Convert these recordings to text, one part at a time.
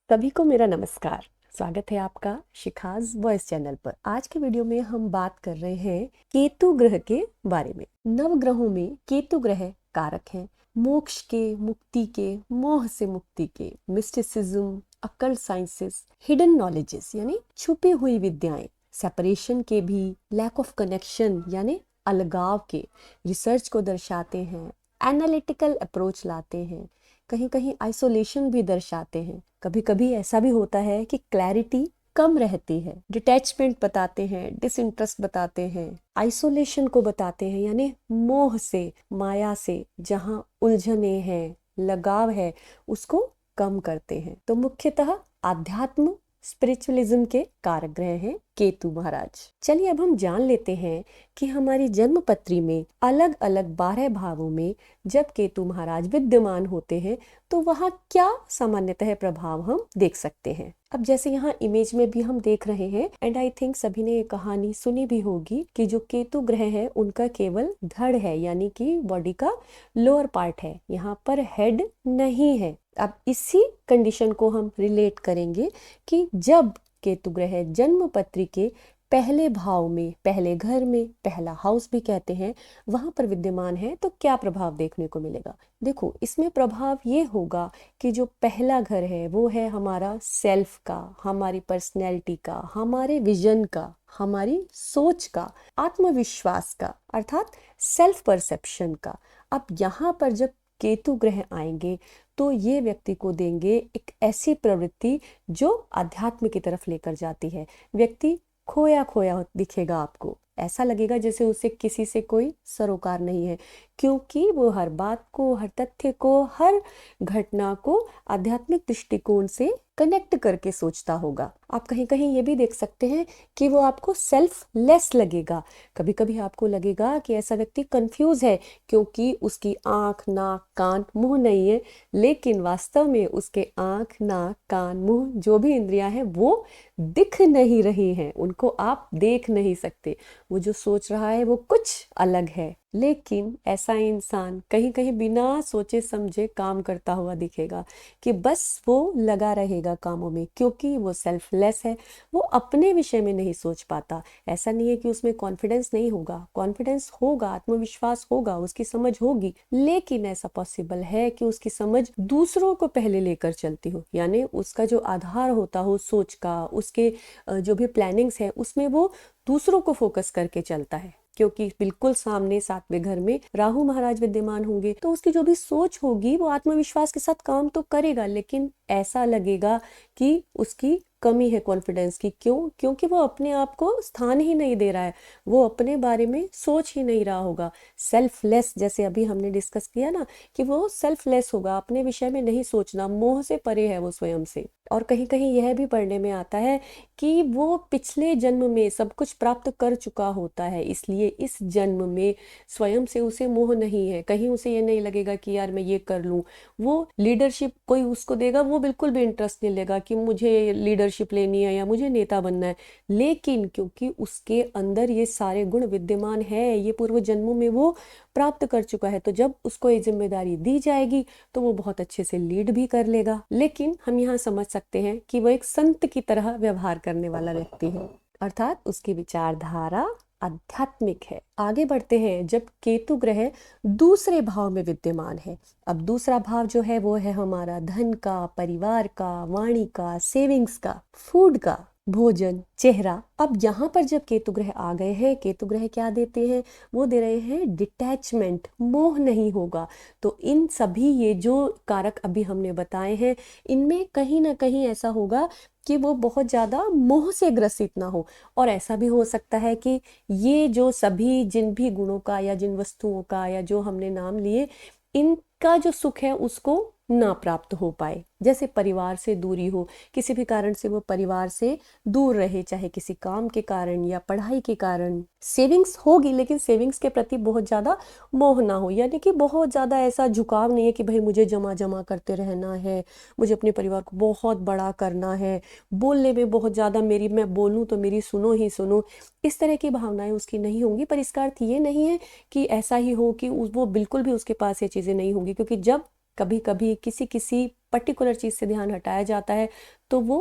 सभी को मेरा नमस्कार। स्वागत है आपका शिखाज वॉइस चैनल पर। आज के वीडियो में हम बात कर रहे हैं केतु ग्रह के बारे में। नव ग्रहों में केतु ग्रह कारक हैं मोक्ष के, मुक्ति के, मोह से मुक्ति के, mysticism, occult sciences, hidden knowledges यानी छुपी हुई विद्याएं, सेपरेशन के भी, लैक ऑफ कनेक्शन यानी अलगाव के, रिसर्च को दर्शाते हैं, एनालिटिकल अप्रोच लाते हैं, कहीं कहीं आइसोलेशन भी दर्शाते हैं। कभी कभी ऐसा भी होता है कि क्लैरिटी कम रहती है, डिटैचमेंट बताते हैं, डिसइंटरेस्ट बताते हैं, आइसोलेशन को बताते हैं यानी मोह से, माया से जहां उलझने हैं, लगाव है, उसको कम करते हैं। तो मुख्यतः आध्यात्म स्पिरिचुअलिज्म के कारक ग्रह हैं केतु महाराज। चलिए अब हम जान लेते हैं कि हमारी जन्म पत्री में अलग अलग 12 भावों में जब केतु महाराज विद्यमान होते हैं तो वहाँ क्या सामान्यतः प्रभाव हम देख सकते हैं। अब जैसे यहाँ इमेज में भी हम देख रहे हैं, एंड आई थिंक सभी ने ये कहानी सुनी भी होगी कि जो केतु ग्रह है उनका केवल धड़ है यानी कि बॉडी का लोअर पार्ट है, यहाँ पर हेड नहीं है। अब इसी कंडीशन को हम रिलेट करेंगे कि जब केतु ग्रह जन्म पत्री के पहले भाव में, पहले घर में, पहला हाउस भी कहते हैं, वहां पर विद्यमान है तो क्या प्रभाव देखने को मिलेगा। देखो इसमें प्रभाव ये होगा कि जो पहला घर है वो है हमारा सेल्फ का, हमारी पर्सनैलिटी का, हमारे विजन का, हमारी सोच का, आत्मविश्वास का, अर्थात सेल्फ परसेप्शन का। अब यहाँ पर जब केतु ग्रह आएंगे तो ये व्यक्ति को देंगे एक ऐसी प्रवृत्ति जो अध्यात्म की तरफ लेकर जाती है। व्यक्ति खोया खोया दिखेगा आपको, ऐसा लगेगा जैसे उसे किसी से कोई सरोकार नहीं है, क्योंकि वो हर बात को, हर तथ्य को, हर घटना को आध्यात्मिक दृष्टिकोण से कनेक्ट करके सोचता होगा। आप कहीं कहीं ये भी देख सकते हैं कि वो आपको सेल्फ लेस लगेगा। कभी कभी आपको लगेगा कि ऐसा व्यक्ति कंफ्यूज है क्योंकि उसकी आंख, नाक, कान, मुंह नहीं है, लेकिन वास्तव में उसके आंख, नाक, कान, मुंह जो भी इंद्रियां हैं वो दिख नहीं रही हैं, उनको आप देख नहीं सकते। वो जो सोच रहा है वो कुछ अलग है, लेकिन ऐसा इंसान कहीं कहीं बिना सोचे समझे काम करता हुआ दिखेगा कि बस वो लगा रहेगा कामों में, क्योंकि वो सेल्फलेस है, वो अपने विषय में नहीं सोच पाता। ऐसा नहीं है कि उसमें कॉन्फिडेंस नहीं होगा, कॉन्फिडेंस होगा, आत्मविश्वास होगा, उसकी समझ होगी, लेकिन ऐसा पॉसिबल है कि उसकी समझ दूसरों को पहले लेकर चलती हो, यानी उसका जो आधार होता हो सोच का, उसके जो भी प्लानिंग्स है उसमें वो दूसरों को फोकस करके चलता है। क्योंकि बिल्कुल सामने 7वें घर में राहु महाराज विद्यमान होंगे तो उसकी जो भी सोच होगी वो आत्मविश्वास के साथ काम तो करेगा, लेकिन ऐसा लगेगा कि उसकी कमी है कॉन्फिडेंस की। क्यों? क्योंकि वो अपने आप को स्थान ही नहीं दे रहा है, वो अपने बारे में सोच ही नहीं रहा होगा। सेल्फलेस, जैसे अभी हमने डिस्कस किया ना कि वो सेल्फलेस होगा, अपने विषय में नहीं सोचना, मोह से परे है वो स्वयं से। और कहीं कहीं यह भी पढ़ने में आता है कि वो पिछले जन्म में सब कुछ प्राप्त कर चुका होता है, इसलिए इस जन्म में स्वयं से उसे मोह नहीं है। कहीं उसे ये नहीं लगेगा कि यार मैं ये कर लूं, वो लीडरशिप कोई उसको देगा वो बिल्कुल भी इंटरेस्ट नहीं लेगा कि मुझे लीडरशिप लेनी है या मुझे नेता बनना है। लेकिन क्योंकि उसके अंदर ये सारे गुण विद्यमान है, ये पूर्व जन्मों में वो प्राप्त कर चुका है, तो जब उसको ये जिम्मेदारी दी जाएगी तो वो बहुत अच्छे से लीड भी कर लेगा। लेकिन हम यहाँ समझ सकते हैं कि वो एक संत की तरह व्यवहार करने वाला व्यक्ति है, अर्थात उसकी विचारधारा आध्यात्मिक है। आगे बढ़ते हैं। जब केतु ग्रह दूसरे भाव में विद्यमान है, अब दूसरा भाव जो है वो है हमारा धन का, परिवार का, वाणी का, सेविंग्स का, फूड का, भोजन, चेहरा। अब यहाँ पर जब केतु ग्रह आ गए हैं, केतु ग्रह क्या देते हैं? वो दे रहे हैं डिटैचमेंट, मोह नहीं होगा। तो इन सभी ये जो कारक अभी हमने बताए हैं, इनमें कहीं ना कहीं ऐसा होगा कि वो बहुत ज़्यादा मोह से ग्रसित ना हो। और ऐसा भी हो सकता है कि ये जो सभी जिन भी गुणों का या जिन वस्तुओं का या जो हमने नाम लिए, इनका जो सुख है उसको ना प्राप्त हो पाए। जैसे परिवार से दूरी हो, किसी भी कारण से वो परिवार से दूर रहे, चाहे किसी काम के कारण या पढ़ाई के कारण। सेविंग्स होगी लेकिन सेविंग्स के प्रति बहुत ज़्यादा मोह ना हो, यानी कि बहुत ज़्यादा ऐसा झुकाव नहीं है कि भाई मुझे जमा जमा करते रहना है, मुझे अपने परिवार को बहुत बड़ा करना है, बोलने में बहुत ज़्यादा मेरी, मैं बोलूँ तो मेरी सुनो ही सुनो, इस तरह की भावनाएं उसकी नहीं होंगी। पर इसका अर्थ ये नहीं है कि ऐसा ही हो कि वो बिल्कुल भी उसके पास ये चीज़ें नहीं होंगी, क्योंकि जब कभी कभी किसी किसी पर्टिकुलर चीज से ध्यान हटाया जाता है तो वो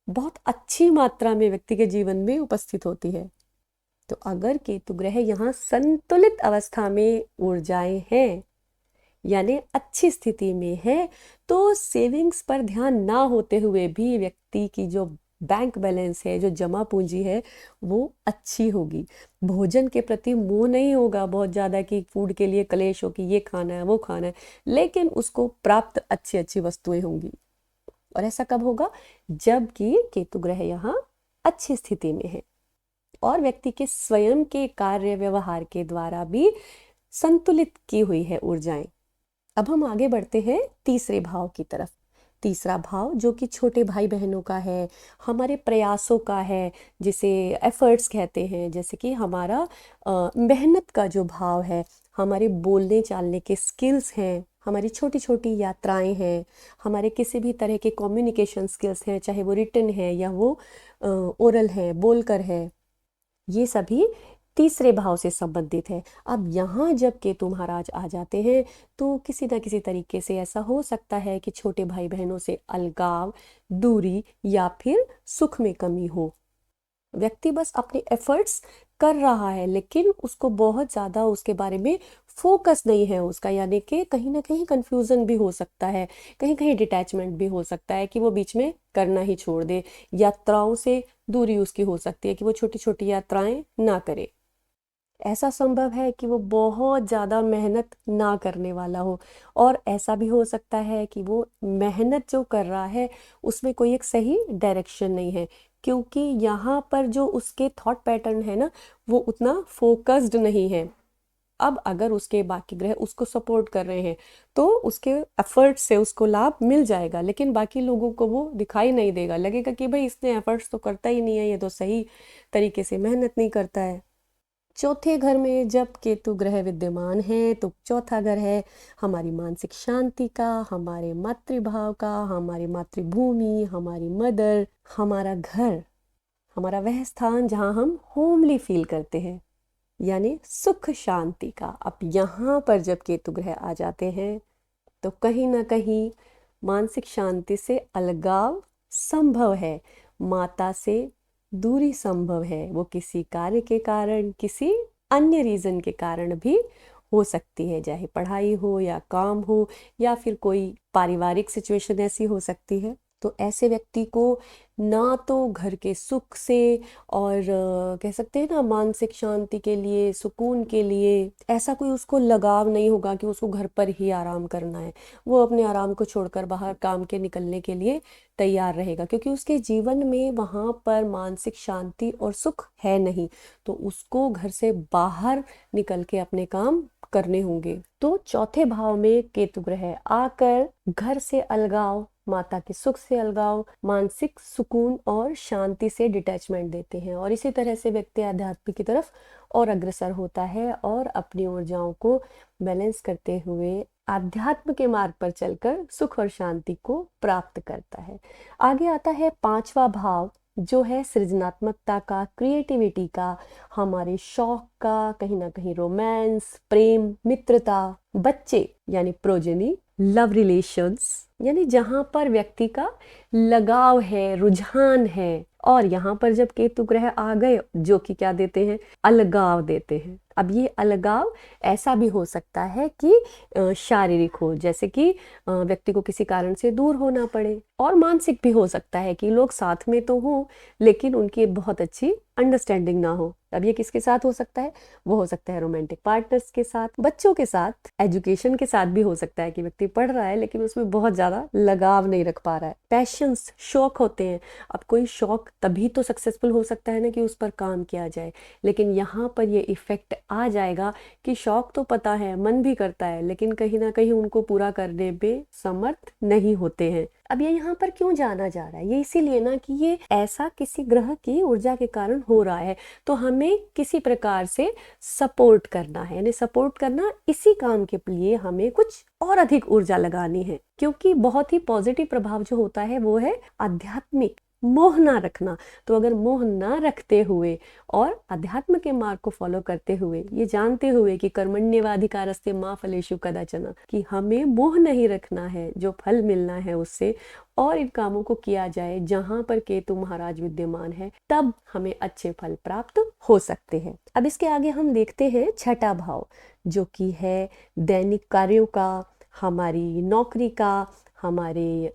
बहुत अच्छी मात्रा में व्यक्ति के जीवन में उपस्थित होती है। तो अगर केतु ग्रह यहाँ संतुलित अवस्था में ऊर्जाएं हैं, यानी अच्छी स्थिति में है, तो सेविंग्स पर ध्यान ना होते हुए भी व्यक्ति की जो बैंक बैलेंस है, जो जमा पूंजी है, वो अच्छी होगी। भोजन के प्रति मोह नहीं होगा बहुत ज़्यादा कि फूड के लिए कलेश हो कि ये खाना है वो खाना है, लेकिन उसको प्राप्त अच्छी अच्छी वस्तुएं होंगी। और ऐसा कब होगा? जबकि केतु ग्रह यहाँ अच्छी स्थिति में है और व्यक्ति के स्वयं के कार्य व्यवहार के द्वारा भी संतुलित की हुई है ऊर्जाएं। अब हम आगे बढ़ते हैं तीसरे भाव की तरफ। तीसरा भाव जो कि छोटे भाई बहनों का है, हमारे प्रयासों का है, जिसे एफर्ट्स कहते हैं, जैसे कि हमारा मेहनत का जो भाव है, हमारे बोलने चालने के स्किल्स हैं, हमारी छोटी छोटी यात्राएं हैं, हमारे किसी भी तरह के कम्युनिकेशन स्किल्स हैं, चाहे वो रिटन है या वो ओरल है, बोलकर है, ये सभी तीसरे भाव से संबंधित है। अब यहाँ जब केतु महाराज आ जाते हैं तो किसी ना किसी तरीके से ऐसा हो सकता है कि छोटे भाई बहनों से अलगाव, दूरी या फिर सुख में कमी हो। व्यक्ति बस अपने एफर्ट्स कर रहा है लेकिन उसको बहुत ज़्यादा उसके बारे में फोकस नहीं है उसका, यानी कि कहीं ना कहीं कंफ्यूजन भी हो सकता है, कहीं कहीं डिटैचमेंट भी हो सकता है कि वो बीच में करना ही छोड़ दे। यात्राओं से दूरी उसकी हो सकती है कि वो छोटी छोटी यात्राएं ना करे। ऐसा संभव है कि वो बहुत ज़्यादा मेहनत ना करने वाला हो, और ऐसा भी हो सकता है कि वो मेहनत जो कर रहा है उसमें कोई एक सही डायरेक्शन नहीं है, क्योंकि यहाँ पर जो उसके थॉट पैटर्न है ना, वो उतना फोकस्ड नहीं है। अब अगर उसके बाकी ग्रह उसको सपोर्ट कर रहे हैं तो उसके एफर्ट से उसको लाभ मिल जाएगा, लेकिन बाकी लोगों को वो दिखाई नहीं देगा, लगेगा कि भाई इसने एफर्ट्स तो करता ही नहीं है, ये तो सही तरीके से मेहनत नहीं करता है। चौथे घर में जब केतु ग्रह विद्यमान है तो चौथा घर है हमारी मानसिक शांति का, हमारे मातृभाव का, हमारी मातृभूमि, हमारी मदर, हमारा घर, हमारा वह स्थान जहाँ हम होमली फील करते हैं, यानी सुख शांति का। अब यहाँ पर जब केतु ग्रह आ जाते हैं तो कहीं ना कहीं मानसिक शांति से अलगाव संभव है, माता से दूरी संभव है, वो किसी कार्य के कारण, किसी अन्य रीजन के कारण भी हो सकती है, चाहे पढ़ाई हो या काम हो या फिर कोई पारिवारिक सिचुएशन ऐसी हो सकती है। तो ऐसे व्यक्ति को ना तो घर के सुख से और कह सकते हैं ना मानसिक शांति के लिए, सुकून के लिए ऐसा कोई उसको लगाव नहीं होगा कि उसको घर पर ही आराम करना है। वो अपने आराम को छोड़कर बाहर काम के निकलने के लिए तैयार रहेगा, क्योंकि उसके जीवन में वहाँ पर मानसिक शांति और सुख है नहीं, तो उसको घर से बाहर निकल के अपने काम करने होंगे। तो चौथे भाव में केतु ग्रह आकर घर से अलगाव, माता के सुख से अलगाव, मानसिक सुकून और शांति से डिटैचमेंट देते हैं, और इसी तरह से व्यक्ति आध्यात्म की तरफ और अग्रसर होता है और अपनी ऊर्जाओं को बैलेंस करते हुए आध्यात्म के मार्ग पर चलकर सुख और शांति को प्राप्त करता है। आगे आता है पांचवा भाव जो है सृजनात्मकता का, क्रिएटिविटी का, हमारे शौक का, कहीं ना कहीं रोमांस, प्रेम, मित्रता, बच्चे यानी प्रोजेनी, लव रिलेशंस, यानी जहाँ पर व्यक्ति का लगाव है, रुझान है। और यहाँ पर जब केतु ग्रह आ गए जो कि क्या देते हैं, अलगाव देते हैं। अब ये अलगाव ऐसा भी हो सकता है कि शारीरिक हो, जैसे कि व्यक्ति को किसी कारण से दूर होना पड़े, और मानसिक भी हो सकता है कि लोग साथ में तो हों लेकिन उनकी बहुत अच्छी अंडरस्टैंडिंग ना हो। अब ये किसके साथ हो सकता है? वो हो सकता है रोमांटिक पार्टनर्स के साथ, बच्चों के साथ, एजुकेशन के साथ भी हो सकता है कि व्यक्ति पढ़ रहा है लेकिन उसमें बहुत ज्यादा लगाव नहीं रख पा रहा है। पैशंस, शौक होते हैं। अब कोई शौक तभी तो सक्सेसफुल हो सकता है ना कि उस पर काम किया जाए, लेकिन यहाँ पर ये इफेक्ट आ जाएगा कि शौक तो पता है, मन भी करता है, लेकिन कहीं ना कहीं उनको पूरा करने में समर्थ नहीं होते हैं। अब ये यहाँ पर क्यों जाना जा रहा है? ये इसीलिए ना कि ये ऐसा किसी ग्रह की ऊर्जा के कारण हो रहा है, तो हमें किसी प्रकार से सपोर्ट करना है, यानी सपोर्ट करना, इसी काम के लिए हमें कुछ और अधिक ऊर्जा लगानी है, क्योंकि बहुत ही पॉजिटिव प्रभाव जो होता है वो है आध्यात्मिक, मोह ना रखना। तो अगर मोह ना रखते हुए और अध्यात्म के मार्ग को फॉलो करते हुए, ये जानते हुए कि कर्मण्येवाधिकारस्ते मा फलेषु कदाचन, कि हमें मोह नहीं रखना है, जो फल मिलना है उससे, और इन कामों को किया जाए जहां पर केतु महाराज विद्यमान है, तब हमें अच्छे फल प्राप्त हो सकते हैं। अब इसके आगे हम देखते हैं छठा भाव, जो कि है दैनिक कार्यों का, हमारी नौकरी का, हमारे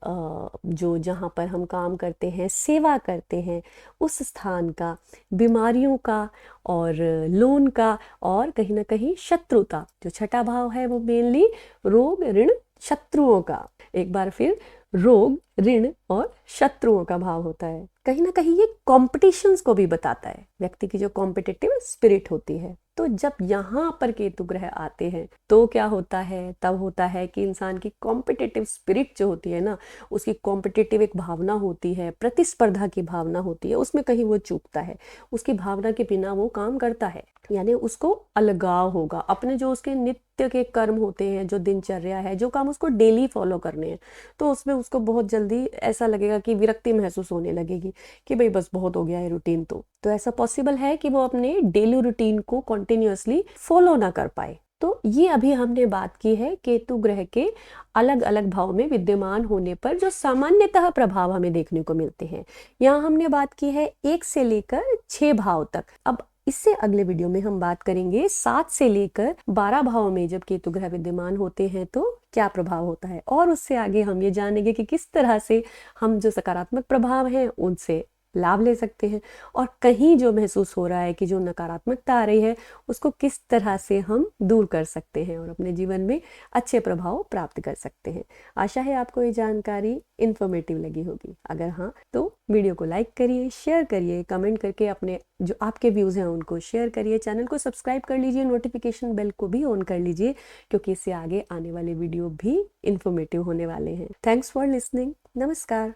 जो जहाँ पर हम काम करते हैं, सेवा करते हैं, उस स्थान का, बीमारियों का और लोन का, और कहीं ना कहीं शत्रुता। जो छठा भाव है वो मेनली रोग, ऋण, शत्रुओं का, एक बार फिर रोग, ऋण और शत्रुओं का भाव होता है। कहीं ना कहीं ये कॉम्पिटिशन्स को भी बताता है, व्यक्ति की जो कॉम्पिटिटिव स्पिरिट होती है। तो जब यहाँ पर केतु ग्रह आते हैं तो क्या होता है, तब होता है कि इंसान की कॉम्पिटिटिव स्पिरिट जो होती है ना, उसकी कॉम्पिटिटिव एक भावना होती है, प्रतिस्पर्धा की भावना होती है, उसमें कहीं वो चूकता है, उसकी भावना के बिना वो काम करता है, यानी उसको अलगाव होगा अपने जो उसके नित्य के कर्म होते हैं, जो दिनचर्या है, जो काम उसको डेली फॉलो करने हैं, तो उसमें उसको बहुत जल्दी ऐसा लगेगा कि विरक्ति महसूस होने लगेगी कि भाई बस बहुत हो गया है रूटीन। तो ऐसा पॉसिबल है कि वो अपने डेली रूटीन को कंटिन्यूअसली फॉलो ना कर पाए। तो ये अभी हमने बात की है केतु ग्रह के अलग अलग भाव में विद्यमान होने पर जो सामान्यतः प्रभाव हमें देखने को मिलते हैं। यहाँ हमने बात की है 1 से लेकर 6 भाव तक। अब इससे अगले वीडियो में हम बात करेंगे 7 से लेकर 12 भाव में जब केतु ग्रह विद्यमान होते हैं तो क्या प्रभाव होता है, और उससे आगे हम ये जानेंगे कि किस तरह से हम जो सकारात्मक प्रभाव हैं उनसे लाभ ले सकते हैं, और कहीं जो महसूस हो रहा है कि जो नकारात्मकता आ रही है उसको किस तरह से हम दूर कर सकते हैं और अपने जीवन में अच्छे प्रभाव प्राप्त कर सकते हैं। आशा है आपको ये जानकारी इन्फॉर्मेटिव लगी होगी। अगर हाँ तो वीडियो को लाइक करिए, शेयर करिए, कमेंट करके अपने जो आपके व्यूज़ हैं उनको शेयर करिए, चैनल को सब्सक्राइब कर लीजिए, नोटिफिकेशन बेल को भी ऑन कर लीजिए, क्योंकि इससे आगे आने वाले वीडियो भी इन्फॉर्मेटिव होने वाले हैं। Thanks for listening. नमस्कार।